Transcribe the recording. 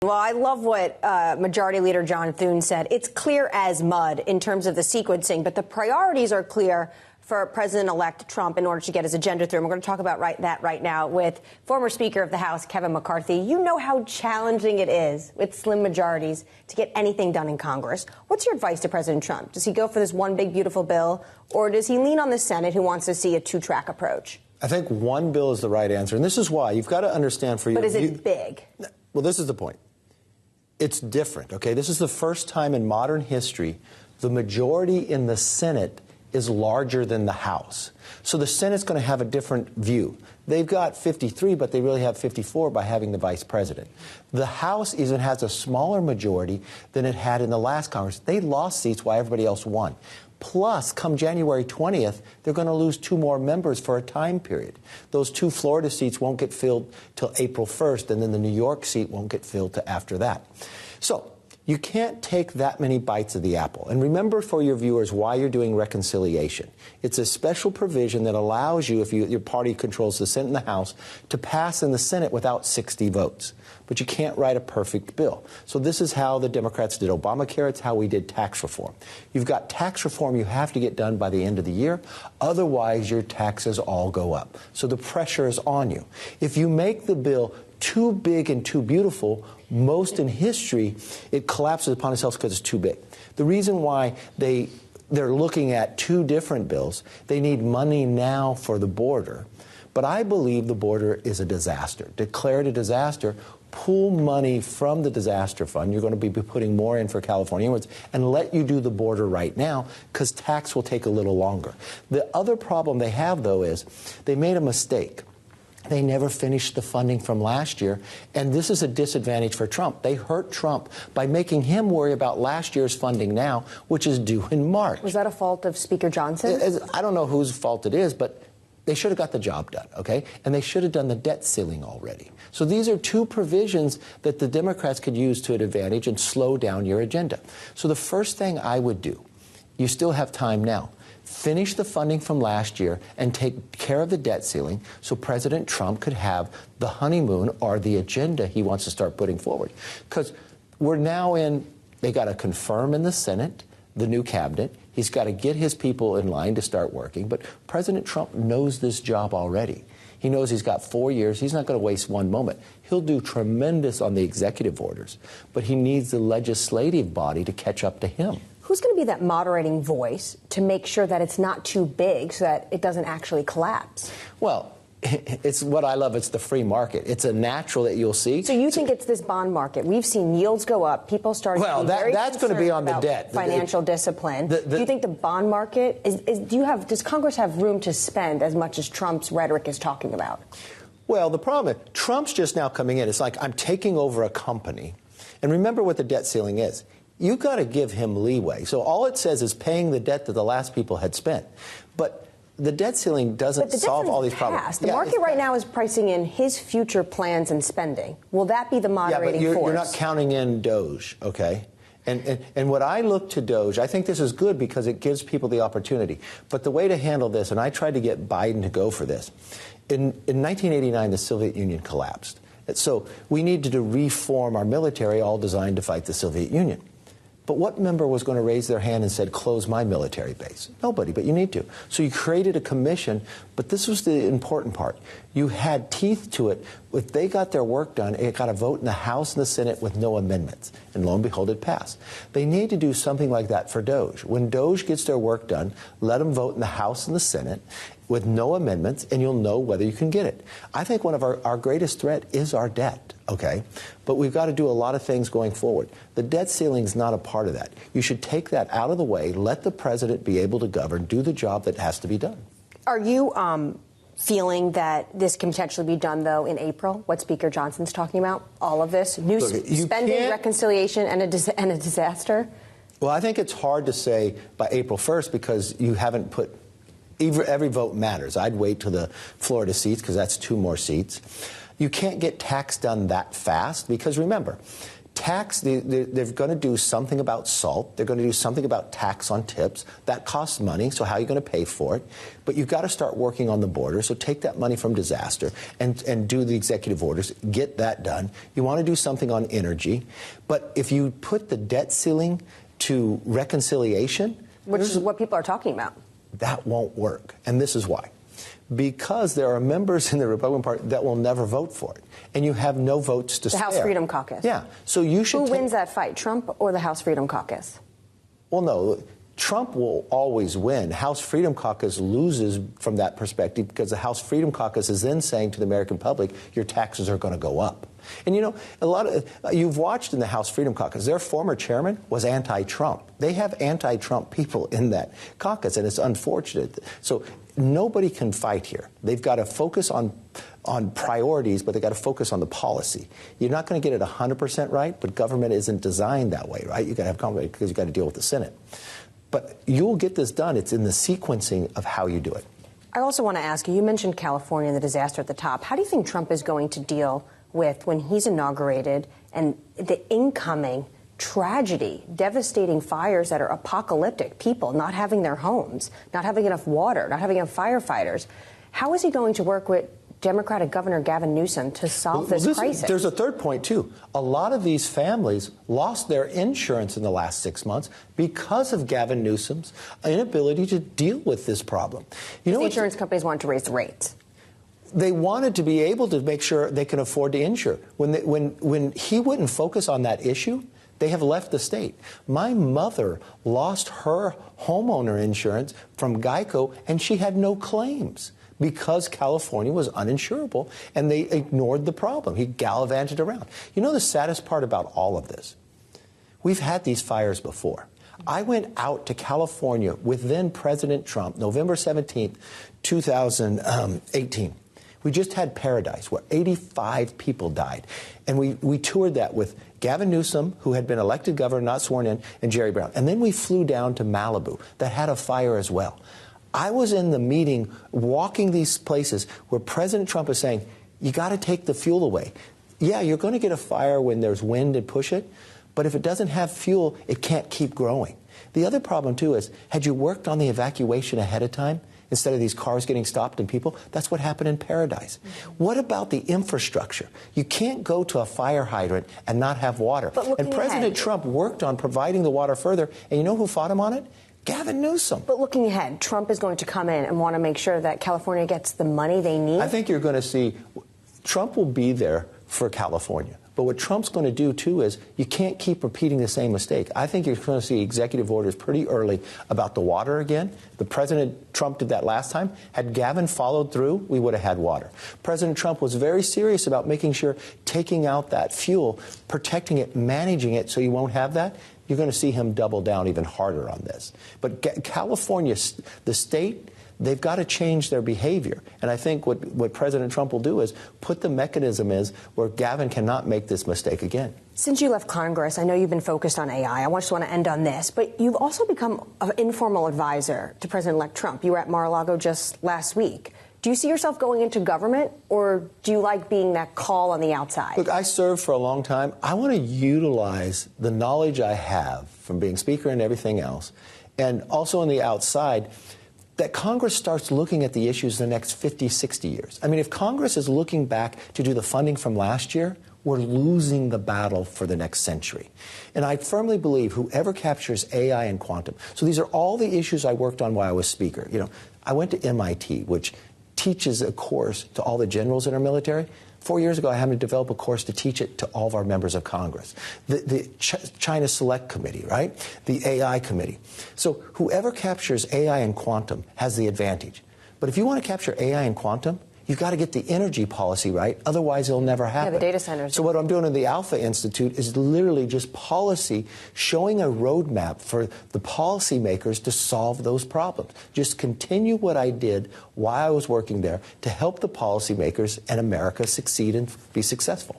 Well, I love what Majority Leader John Thune said. It's clear as mud in terms of the sequencing, but the priorities are clear for President-elect Trump in order to get his agenda through. And we're going to talk about that right now with former Speaker of the House, Kevin McCarthy. You know how challenging it is with slim majorities to get anything done in Congress. What's your advice to President Trump? Does he go for this one big, beautiful bill, or does he lean on the Senate, who wants to see a two-track approach? I think one bill is the right answer, and this is why. You've got to understand for you. But is it big? Well, this is the point. It's different, okay? This is the first time in modern history the majority in the Senate is larger than the House. So the Senate's going to have a different view. They've got 53, but they really have 54 by having the vice president. The House even has a smaller majority than it had in the last Congress. They lost seats while everybody else won. Plus, come January 20th, they're going to lose 2 more members for a time period. Those 2 Florida seats won't get filled till April 1st, and then the New York seat won't get filled till after that. So you can't take that many bites of the apple. And remember for your viewers why you're doing reconciliation. It's a special provision that allows you, if your party controls the Senate and the House, to pass in the Senate without 60 votes. But you can't write a perfect bill. So this is how the Democrats did Obamacare. It's how we did tax reform. You've got tax reform you have to get done by the end of the year. Otherwise, your taxes all go up. So the pressure is on you. If you make the bill too big and too beautiful, most in history, it collapses upon itself because it's too big. The reason why they're looking at 2 different bills, they need money now for the border. But I believe the border is a disaster. Declare it a disaster. Pull money from the disaster fund. You're going to be putting more in for Californians and let you do the border right now because tax will take a little longer. The other problem they have, though, is they made a mistake. They never finished the funding from last year, and this is a disadvantage for Trump. They hurt Trump by making him worry about last year's funding now, which is due in March. Was that a fault of Speaker Johnson? I don't know whose fault it is, but they should have got the job done, okay? And they should have done the debt ceiling already. So these are 2 provisions that the Democrats could use to an advantage and slow down your agenda. So the first thing I would do, you still have time now, finish the funding from last year and take care of the debt ceiling so President Trump could have the honeymoon or the agenda he wants to start putting forward. Because we're now they got to confirm in the Senate the new cabinet. He's got to get his people in line to start working. But President Trump knows this job already. He knows he's got 4 years. He's not going to waste one moment. He'll do tremendous on the executive orders, but he needs the legislative body to catch up to him. Who's going to be that moderating voice to make sure that it's not too big so that it doesn't actually collapse? Well, it's what I love. It's the free market. It's a natural that you'll see. So you think it's this bond market? We've seen yields go up. People starting to be very that's going to be on the about debt. Financial discipline. Do you think the bond market does Congress have room to spend as much as Trump's rhetoric is talking about? Well, the problem is Trump's just now coming in. It's like I'm taking over a company. And remember what the debt ceiling is. You've got to give him leeway. So all it says is paying the debt that the last people had spent. But the debt ceiling doesn't solve all these problems. The market right now is pricing in his future plans and spending. Will that be the moderating force? You're not counting in Doge, okay? And what I look to Doge, I think this is good because it gives people the opportunity. But the way to handle this, and I tried to get Biden to go for this, in 1989, the Soviet Union collapsed. So we needed to reform our military, all designed to fight the Soviet Union. But what member was going to raise their hand and said, close my military base? Nobody, but you need to. So you created a commission, but this was the important part. You had teeth to it. If they got their work done, it got a vote in the House and the Senate with no amendments. And lo and behold, it passed. They need to do something like that for Doge. When Doge gets their work done, let them vote in the House and the Senate with no amendments, and you'll know whether you can get it. I think one of our greatest threat is our debt, okay? But we've got to do a lot of things going forward. The debt ceiling is not a part of that. You should take that out of the way, let the president be able to govern, do the job that has to be done. Are you feeling that this can potentially be done, though, in April, what Speaker Johnson's talking about, all of this? New spending, reconciliation, and a disaster? Well, I think it's hard to say by April 1st because you haven't put every vote matters. I'd wait till the Florida seats because that's 2 more seats. You can't get tax done that fast because, remember, They're going to do something about salt. They're going to do something about tax on tips. That costs money, so how are you going to pay for it? But you've got to start working on the border. So take that money from disaster and do the executive orders. Get that done. You want to do something on energy. But if you put the debt ceiling to reconciliation, which is what people are talking about, that won't work. And this is why. Because there are members in the Republican Party that will never vote for it. And you have no votes to spare. The House Freedom Caucus. Yeah. So you should. Who wins that fight, Trump or the House Freedom Caucus? Well, no. Trump will always win. House Freedom Caucus loses from that perspective because the House Freedom Caucus is then saying to the American public, your taxes are going to go up. And, you know, you've watched in the House Freedom Caucus, their former chairman was anti-Trump. They have anti-Trump people in that caucus, and it's unfortunate. So nobody can fight here. They've got to focus on priorities, but they've got to focus on the policy. You're not going to get it 100% right, but government isn't designed that way, right? You've got to have confidence because you've got to deal with the Senate. But you'll get this done. It's in the sequencing of how you do it. I also want to ask you mentioned California and the disaster at the top. How do you think Trump is going to deal with, when he's inaugurated, and the incoming tragedy, devastating fires that are apocalyptic, people not having their homes, not having enough water, not having enough firefighters? How is he going to work with Democratic Governor Gavin Newsom to solve this crisis? There's a third point, too. A lot of these families lost their insurance in the last 6 months because of Gavin Newsom's inability to deal with this problem. You know, the insurance companies wanted to raise the rates. They wanted to be able to make sure they can afford to insure. When he wouldn't focus on that issue, they have left the state. My mother lost her homeowner insurance from Geico, and she had no claims because California was uninsurable, and they ignored the problem. He gallivanted around. You know the saddest part about all of this? We've had these fires before. I went out to California with then President Trump, November 17th, 2018. We just had Paradise, where 85 people died. And we toured that with Gavin Newsom, who had been elected governor, not sworn in, and Jerry Brown. And then we flew down to Malibu that had a fire as well. I was in the meeting walking these places where President Trump is saying, you got to take the fuel away. Yeah, you're going to get a fire when there's wind and push it, but if it doesn't have fuel, it can't keep growing. The other problem, too, is had you worked on the evacuation ahead of time, instead of these cars getting stopped and people, that's what happened in Paradise. What about the infrastructure? You can't go to a fire hydrant and not have water. And President Trump worked on providing the water further, and you know who fought him on it? Gavin Newsom. But looking ahead, Trump is going to come in and want to make sure that California gets the money they need. I think you're going to see Trump will be there for California. But what Trump's going to do, too, is you can't keep repeating the same mistake. I think you're going to see executive orders pretty early about the water again. The President Trump did that last time. Had Gavin followed through, we would have had water. President Trump was very serious about making sure taking out that fuel, protecting it, managing it so you won't have that. You're going to see him double down even harder on this. But California, the state, they've got to change their behavior. And I think what President Trump will do is put the mechanism is where Gavin cannot make this mistake again. Since you left Congress, I know you've been focused on AI. I just want to end on this. But you've also become an informal advisor to President-elect Trump. You were at Mar-a-Lago just last week. Do you see yourself going into government, or do you like being that call on the outside? Look, I served for a long time. I want to utilize the knowledge I have from being Speaker and everything else, and also on the outside, that Congress starts looking at the issues in the next 50, 60 years. I mean, if Congress is looking back to do the funding from last year, we're losing the battle for the next century. And I firmly believe whoever captures AI and quantum, so these are all the issues I worked on while I was Speaker. You know, I went to MIT, which teaches a course to all the generals in our military. 4 years ago, I had to develop a course to teach it to all of our members of Congress. The China Select Committee, right? The AI Committee. So whoever captures AI and quantum has the advantage. But if you want to capture AI and quantum, you've got to get the energy policy right. Otherwise, it'll never happen. Yeah, the data centers. So what I'm doing in the Alpha Institute is literally just policy, showing a roadmap for the policymakers to solve those problems. Just continue what I did while I was working there to help the policymakers and America succeed and be successful.